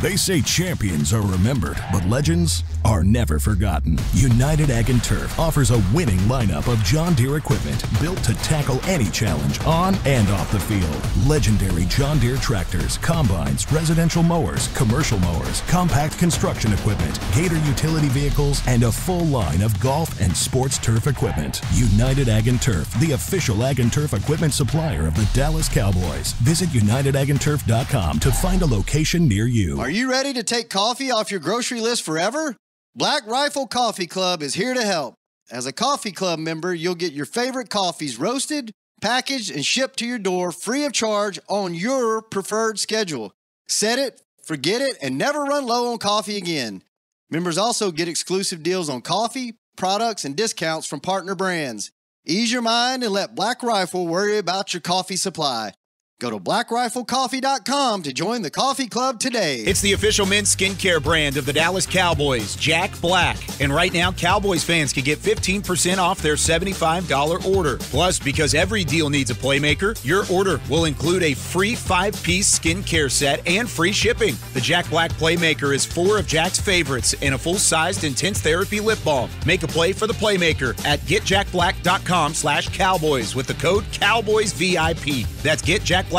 They say champions are remembered, but legends are never forgotten. United Ag and Turf offers a winning lineup of John Deere equipment built to tackle any challenge on and off the field. Legendary John Deere tractors, combines, residential mowers, commercial mowers, compact construction equipment, Gator utility vehicles, and a full line of golf and sports turf equipment. United Ag and Turf, the official Ag and Turf equipment supplier of the Dallas Cowboys. Visit UnitedAgAndTurf.com to find a location near you. Are you ready to take coffee off your grocery list forever? Black Rifle Coffee Club is here to help. As a coffee club member, you'll get your favorite coffees roasted, packaged, and shipped to your door free of charge on your preferred schedule. Set it, forget it, and never run low on coffee again. Members also get exclusive deals on coffee, products, and discounts from partner brands. Ease your mind and let Black Rifle worry about your coffee supply. Go to blackriflecoffee.com to join the coffee club today. It's the official men's skincare brand of the Dallas Cowboys, Jack Black. And right now, Cowboys fans can get 15% off their $75 order. Plus, because every deal needs a playmaker, your order will include a free 5-piece skincare set and free shipping. The Jack Black Playmaker is 4 of Jack's favorites and a full-sized intense therapy lip balm. Make a play for the playmaker at getjackblack.com/Cowboys with the code CowboysVIP. That's getjackblack.com/Cowboys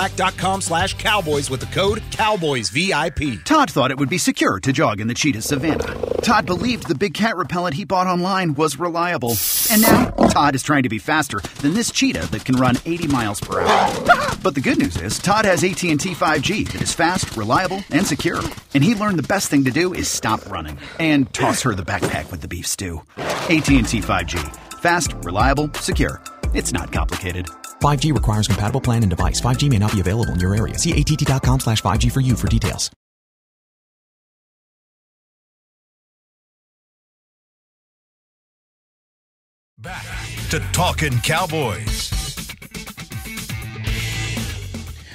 with the code CowboysVIP. Todd thought it would be secure to jog in the cheetah savanna. Todd believed the big cat repellent he bought online was reliable. And now, Todd is trying to be faster than this cheetah that can run 80 miles per hour. But the good news is, Todd has AT&T 5G that is fast, reliable, and secure. And he learned the best thing to do is stop running and toss her the backpack with the beef stew. AT&T 5G. Fast, reliable, secure. It's not complicated. 5G requires compatible plan and device. 5G may not be available in your area. See att.com/5G for you for details. Back to Talkin Cowboys.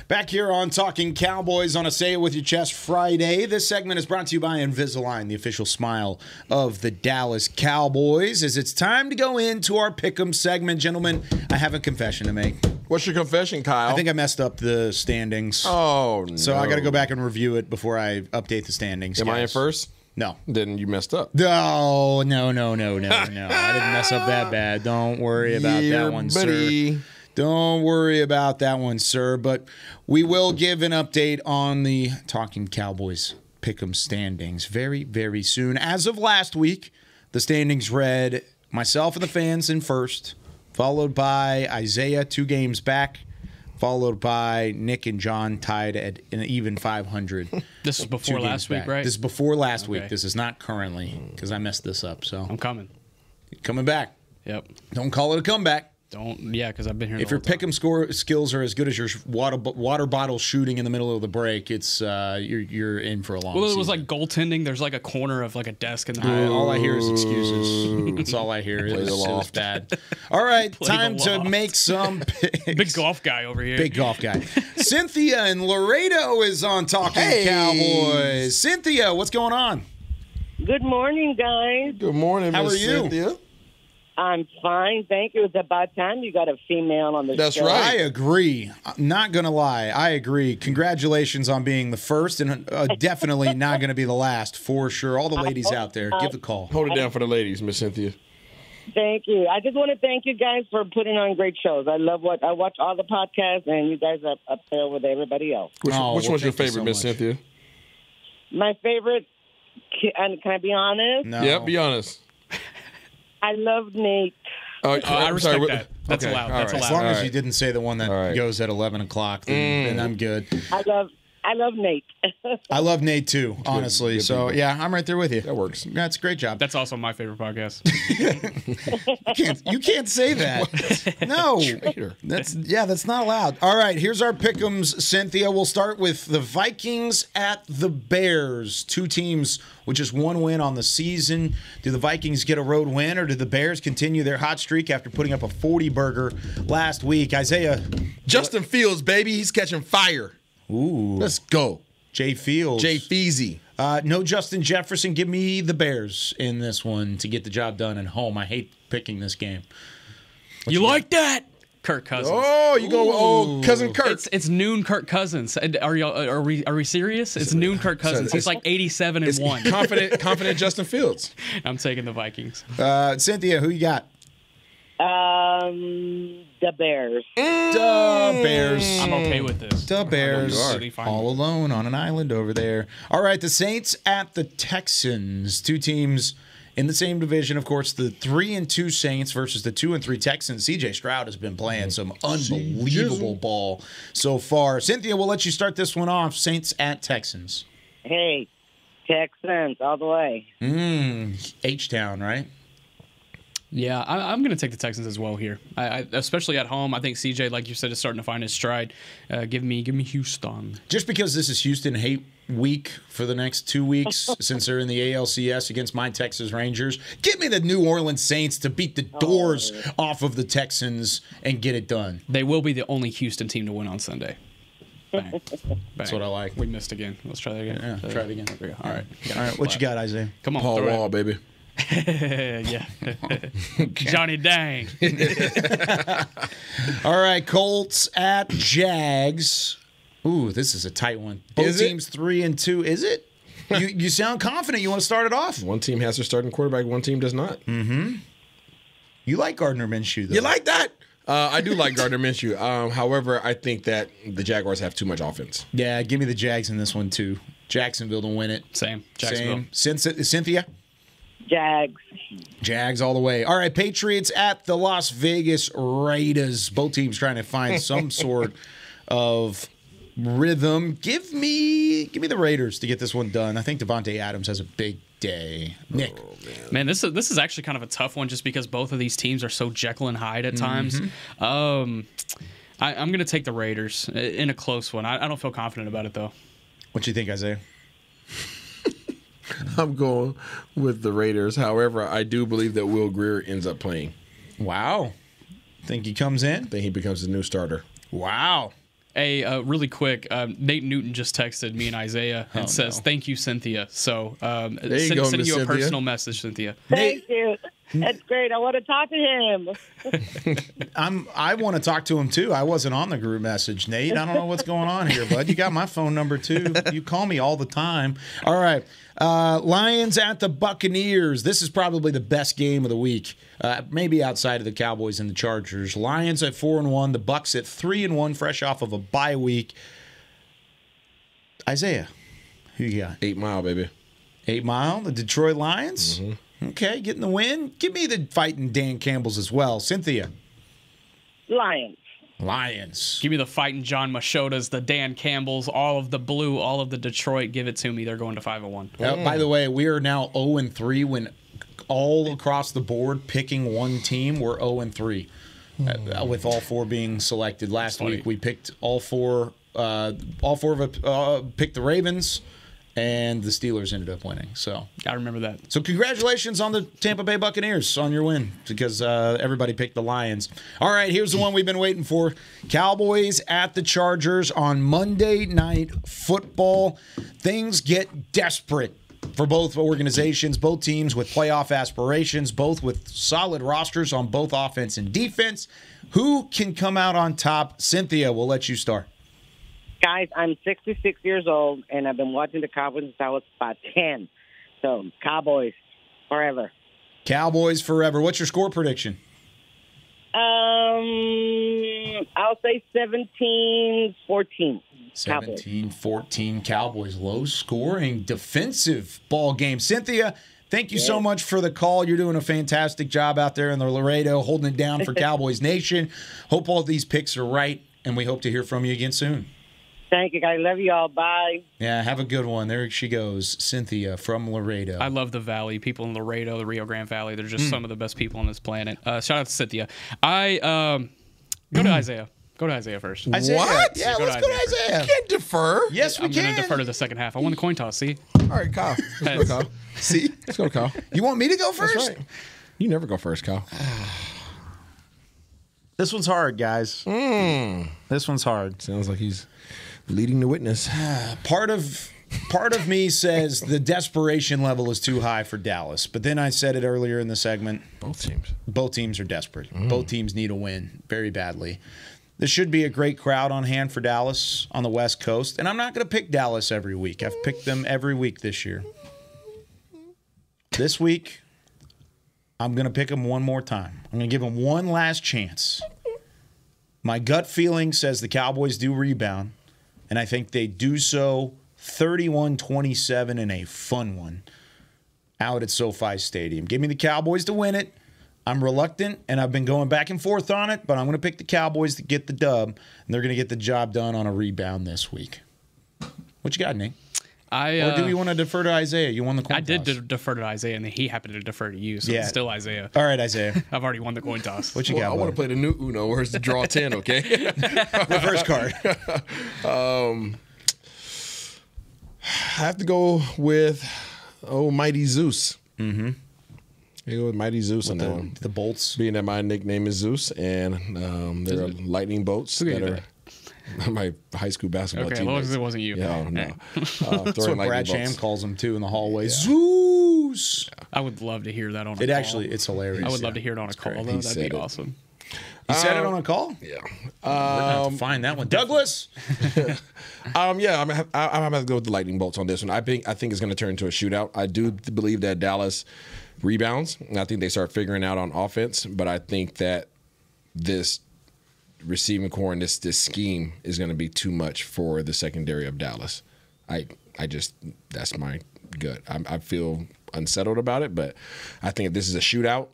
Back here on Talking Cowboys on a Say It With Your Chest Friday. This segment is brought to you by Invisalign, the official smile of the Dallas Cowboys. As it's time to go into our Pick'em segment, gentlemen, I have a confession to make. What's your confession, Kyle? I think I messed up the standings. Oh, no. So I got to go back and review it before I update the standings. Am I in first? No. Then you messed up. No. I didn't mess up that bad. Don't worry about that one, sir. Don't worry about that one, sir. But we will give an update on the Talking Cowboys Pick'em standings very, very soon. As of last week, the standings read myself and the fans in first, followed by Isaiah 2 games back, followed by Nick and John tied at an even 500. This is before last week, right? This is before last week. This is not currently, because I messed this up. So I'm coming. Coming back. Yep. Don't call it a comeback. Because I've been here. If your pick'em skills are as good as your water bottle shooting in the middle of the break, it's you're in for a long. Well, it season. was like goaltending. There's like a corner of like a desk in the all I hear is excuses. That's all I hear. It was bad. All right, time to make some picks. Big golf guy over here. Big golf guy. Cynthia in Laredo is on Talking Cowboys. Cynthia, what's going on? Good morning, guys. Good morning, How Miss are you? Cynthia. I'm fine, thank you. It's about time you got a female on the show. That's right. I agree. I'm not going to lie. I agree. Congratulations on being the first and definitely not going to be the last, for sure. All the ladies out there, give a call. Hold it down for the ladies, Miss Cynthia. Thank you. I just want to thank you guys for putting on great shows. I watch all the podcasts, and you guys are up there with everybody else. Which one's your favorite, Miss Cynthia? My favorite, and can I be honest? No. Yeah, be honest. I love Nate. I respect that. That's allowed. That's allowed. As long as you didn't say the one that goes at 11 o'clock, then I'm good. I love Nate. I love Nate too, honestly. Good so people. yeah, I'm right there with you. That works. That's a great job. That's also my favorite podcast. You can't say that. No, that's not allowed. All right, here's our pick'ems, Cynthia. We'll start with the Vikings at the Bears. 2 teams with just 1 win on the season. Do the Vikings get a road win, or do the Bears continue their hot streak after putting up a 40-burger last week? Isaiah, Justin Fields, baby, he's catching fire. Ooh, let's go. Jay Fields. Jay Feezy. No Justin Jefferson. Give me the Bears in this one to get the job done at home. I hate picking this game. You like that? Kirk Cousins. Oh, you go cousin Kirk. It's noon Kirk Cousins. Are we serious? It's noon Kirk Cousins. He's like 87-1. Confident Justin Fields. I'm taking the Vikings. Cynthia, who you got? The Bears. The Bears. I'm okay with this. The Bears. Fine. All alone on an island over there. All right, the Saints at the Texans. Two teams in the same division, of course, the 3-2 Saints versus the 2-3 Texans. CJ Stroud has been playing some unbelievable ball so far. Cynthia, we'll let you start this one off. Saints at Texans. Hey, Texans all the way. H-Town, right? Yeah, I'm going to take the Texans as well here. I especially at home. I think CJ, like you said, is starting to find his stride. Give me Houston. Just because this is Houston hate week for the next 2 weeks since they're in the ALCS against my Texas Rangers, give me the New Orleans Saints to beat the doors off of the Texans and get it done. They will be the only Houston team to win on Sunday. Bang. Bang. That's what I like. We missed again. Let's try that again. Yeah, try it again. There we go. All right. All right, what you got, Isaiah? Come on. Paul Wall, baby. Yeah. Johnny Dang. All right, Colts at Jags. Ooh, this is a tight one. Both teams 3-2. Is it? You sound confident. You want to start it off? One team has their starting quarterback. One team does not. Mm-hmm. You like Gardner Minshew, though. You like that? I do like Gardner Minshew. However, I think that the Jaguars have too much offense. Yeah, give me the Jags in this one, too. Jacksonville to win it. Same. Jacksonville. Cynthia? Jags all the way. All right, Patriots at the Las Vegas Raiders. Both teams trying to find some sort of rhythm. Give me the Raiders to get this one done. I think Devontae Adams has a big day. Nick. Man, this is actually kind of a tough one just because both of these teams are so Jekyll and Hyde at times. I'm going to take the Raiders in a close one. I don't feel confident about it, though. What you think, Isaiah? I'm going with the Raiders. However, I do believe that Will Grier ends up playing. Wow. Think he comes in? Think he becomes the new starter. Wow. Hey, really quick, Nate Newton just texted me and Isaiah and says, "Thank you, Cynthia." So, sending you a personal message, Cynthia. Thank you. That's great. I want to talk to him. I want to talk to him too. I wasn't on the group message, Nate. I don't know what's going on here, bud. You got my phone number too. You call me all the time. All right. Lions at the Buccaneers. This is probably the best game of the week, maybe outside of the Cowboys and the Chargers. Lions at 4-1, the Bucs at 3-1, fresh off of a bye week. Isaiah, who you got? 8 Mile, baby. 8 Mile, the Detroit Lions. Mm-hmm. Okay, getting the win. Give me the fighting Dan Campbells as well. Cynthia. Lions. Give me the fighting John Machotas, the Dan Campbells, all of the blue, all of the Detroit. Give it to me. They're going to 5-1. By the way, we are now 0-3 when all across the board picking one team. We're 0-3 with all four being selected. Last week we picked all four. All four of us picked the Ravens. And the Steelers ended up winning. So I remember that. So congratulations on the Tampa Bay Buccaneers on your win because everybody picked the Lions. All right, here's the one we've been waiting for. Cowboys at the Chargers on Monday Night Football. Things get desperate for both organizations, both teams with playoff aspirations, both with solid rosters on both offense and defense. Who can come out on top? Cynthia, we'll let you start. Guys, I'm 66 years old, and I've been watching the Cowboys since I was about 10. So, Cowboys forever. Cowboys forever. What's your score prediction? I'll say 17-14. 17-14 Cowboys. Low-scoring defensive ball game. Cynthia, thank you so much for the call. You're doing a fantastic job out there in the Laredo, holding it down for Cowboys Nation. Hope all these picks are right, and we hope to hear from you again soon. Thank you, guys. Love you all. Bye. Yeah, have a good one. There she goes, Cynthia from Laredo. I love the Valley. People in Laredo, the Rio Grande Valley, they're just some of the best people on this planet. Shout out to Cynthia. Go to Isaiah. Go to Isaiah first. Isaiah. What? Yeah, let's go to Isaiah. You can't defer. Yes, we I'm can. going to defer to the second half. I won the coin toss, see? All right, Kyle. Let's go, Kyle. See? Let's go, Kyle. You want me to go first? That's right. You never go first, Kyle. This one's hard, guys. This one's hard. Sounds like he's leading the witness. Part of Part of me says the desperation level is too high for Dallas. But then I said it earlier in the segment. Both teams are desperate. Both teams need a win very badly. This should be a great crowd on hand for Dallas on the West Coast. And I'm not going to pick Dallas every week. I've picked them every week this year. This week, I'm going to pick them one more time. I'm going to give them one last chance. My gut feeling says the Cowboys do rebound, and I think they do so 31-27 in a fun one out at SoFi Stadium. Give me the Cowboys to win it. I'm reluctant, and I've been going back and forth on it, but I'm going to pick the Cowboys to get the dub, and they're going to get the job done on a rebound this week. What you got, Nick? Or do you want to defer to Isaiah? You won the coin toss. I did defer to Isaiah, and he happened to defer to you, so it's still Isaiah. All right, Isaiah. I've already won the coin toss. What you got? I want to play the new Uno. Where's the draw 10, okay? Reverse card. I have to go with Mighty Zeus. Mm-hmm. I go with Mighty Zeus on that one. The bolts. Being that my nickname is Zeus, and there are lightning bolts that are my high school basketball team. Okay, as long as it wasn't you. Yeah, no. That's what Brad Sham calls him, too, in the hallway. Yeah. Zeus! I would love to hear that on a call. It's hilarious. I would love to hear it on a call, though. That'd be awesome. You said it on a call? Yeah. We're going to have to find that one. Douglas? I'm going to have to go with the lightning bolts on this one. I think it's going to turn into a shootout. I do believe that Dallas rebounds, and I think they start figuring out on offense, but I think that this receiving core and this scheme is going to be too much for the secondary of Dallas. I just, that's my gut. I feel unsettled about it, but I think if this is a shootout,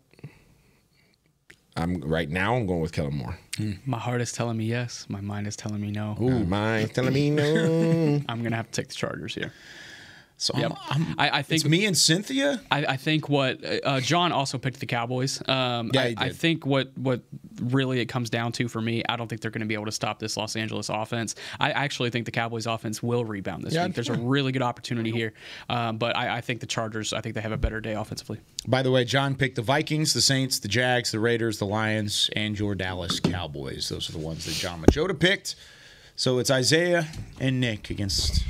I'm going with Kellen Moore. My heart is telling me yes. My mind is telling me no. Ooh, mine's telling me no. I'm going to have to take the Chargers here. So yep. I think it's me and Cynthia. I think what John also picked the Cowboys. Yeah, he did. I think what really it comes down to for me, I don't think they're going to be able to stop this Los Angeles offense. I actually think the Cowboys offense will rebound this week. There's a really good opportunity here, but I think the Chargers. I think they have a better day offensively. By the way, John picked the Vikings, the Saints, the Jags, the Raiders, the Lions, and your Dallas Cowboys. Those are the ones that John Machota picked. So it's Isaiah and Nick against.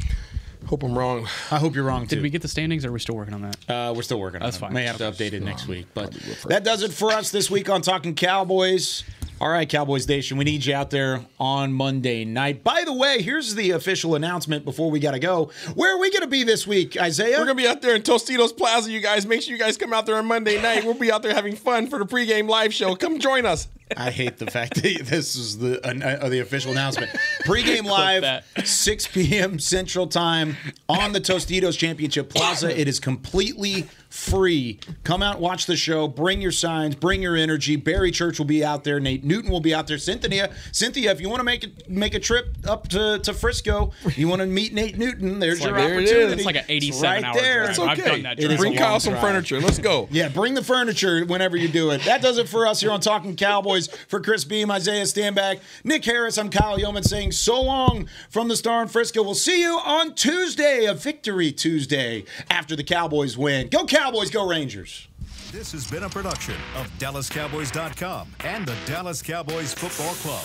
Hope I'm wrong. I hope you're wrong, too. Did we get the standings, or are we still working on that? We're still working on it. That's fine. May have to update it next week. But that does it for us this week on Talkin Cowboys. All right, Cowboys Nation, we need you out there on Monday night. By the way, here's the official announcement before we got to go. Where are we going to be this week, Isaiah? We're going to be out there in Tostitos Plaza, you guys. Make sure you guys come out there on Monday night. We'll be out there having fun for the pregame live show. Come join us. I hate the fact that this is the official announcement. Pre-game live, 6 p.m. Central Time on the Tostitos Championship Plaza. It is completely free. Come out, watch the show. Bring your signs. Bring your energy. Barry Church will be out there. Nate Newton will be out there. Cynthia, if you want to make a trip up to Frisco, you want to meet Nate Newton, there's your opportunity. It's like an 87-hour there. It's okay. I've done that drive. Bring Kyle some furniture. Let's go. Yeah, bring the furniture whenever you do it. That does it for us here on Talkin Cowboys. For Chris Beam, Isaiah Stanback, Nick Harris, I'm Kyle Yeoman saying so long from the Star in Frisco. We'll see you on Tuesday, a Victory Tuesday, after the Cowboys win. Go Cowboys, go Rangers. This has been a production of DallasCowboys.com and the Dallas Cowboys Football Club.